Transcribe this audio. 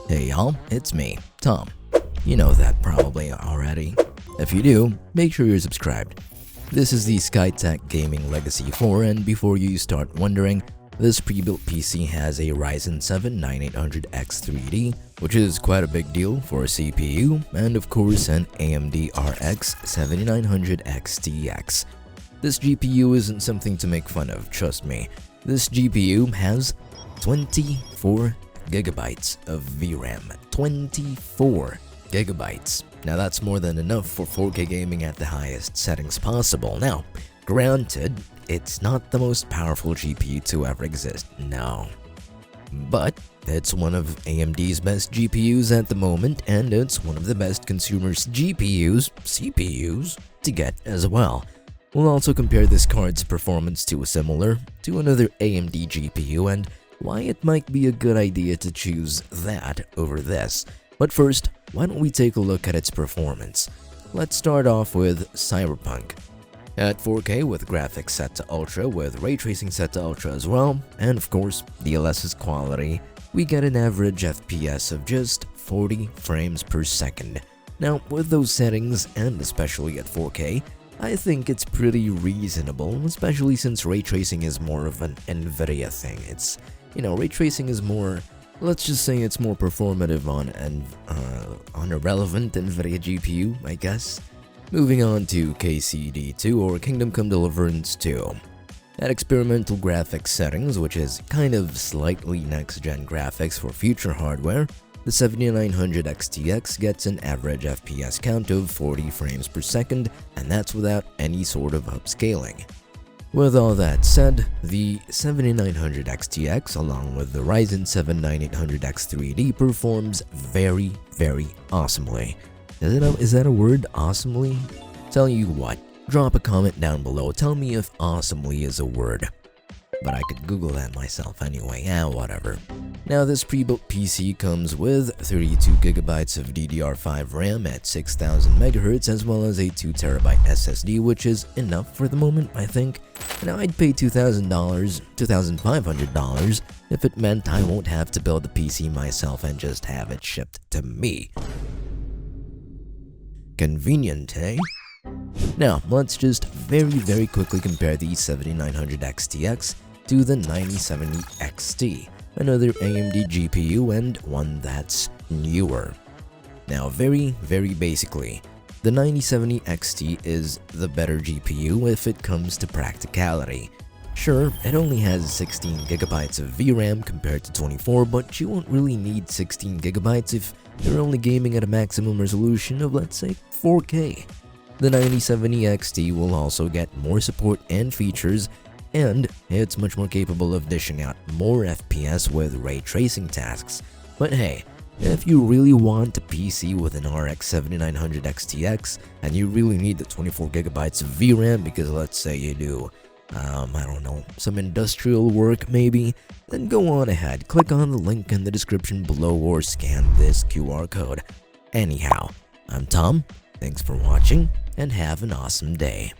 Hey y'all, it's me, Tom. You know that probably already. If you do, make sure you're subscribed. This is the Skytech Gaming Legacy 4, and before you start wondering, this pre-built PC has a Ryzen 7 9800X 3D, which is quite a big deal for a CPU, and of course an AMD RX 7900X TX. This GPU isn't something to make fun of, trust me. This GPU has 24 gigabytes of VRAM. 24 gigabytes. Now that's more than enough for 4K gaming at the highest settings possible. Now, granted, it's not the most powerful GPU to ever exist, no. But it's one of AMD's best GPUs at the moment, and it's one of the best consumers CPUs to get as well. We'll also compare this card's performance to another AMD GPU and why it might be a good idea to choose that over this. But first, why don't we take a look at its performance? Let's start off with Cyberpunk. At 4K with graphics set to Ultra with ray tracing set to Ultra as well, and of course DLSS quality, we get an average FPS of just 40 frames per second. Now with those settings, and especially at 4K, I think it's pretty reasonable, especially since ray tracing is more of an NVIDIA thing. It's, ray tracing is more, let's just say it's more performative on a relevant NVIDIA GPU, I guess. Moving on to KCD2 or Kingdom Come Deliverance 2. At experimental graphics settings, which is kind of slightly next-gen graphics for future hardware, the 7900X TX gets an average FPS count of 40 frames per second, and that's without any sort of upscaling. With all that said, the 7900X TX along with the Ryzen 7 9800X 3D performs very, very awesomely. Is that a word, awesomely? Tell you what, drop a comment down below, tell me if awesomely is a word. But I could Google that myself anyway, whatever. Now this pre-built PC comes with 32GB of DDR5 RAM at 6000 MHz as well as a 2TB SSD, which is enough for the moment, I think. Now I'd pay $2,500 if it meant I won't have to build the PC myself and just have it shipped to me. Convenient, eh? Now, let's just very quickly compare the 7900X TX to the 9070 XT, another AMD GPU and one that's newer. Now, very basically, the 9070 XT is the better GPU if it comes to practicality. Sure, it only has 16GB of VRAM compared to 24, but you won't really need 16GB if you're only gaming at a maximum resolution of, let's say, 4K. The 9070 XT will also get more support and features, and it's much more capable of dishing out more FPS with ray tracing tasks. But hey, if you really want a PC with an RX 7900X TX, and you really need the 24GB of VRAM because let's say you do, I don't know, some industrial work maybe, then go on ahead, click on the link in the description below or scan this QR code. Anyhow, I'm Tom, thanks for watching, and have an awesome day.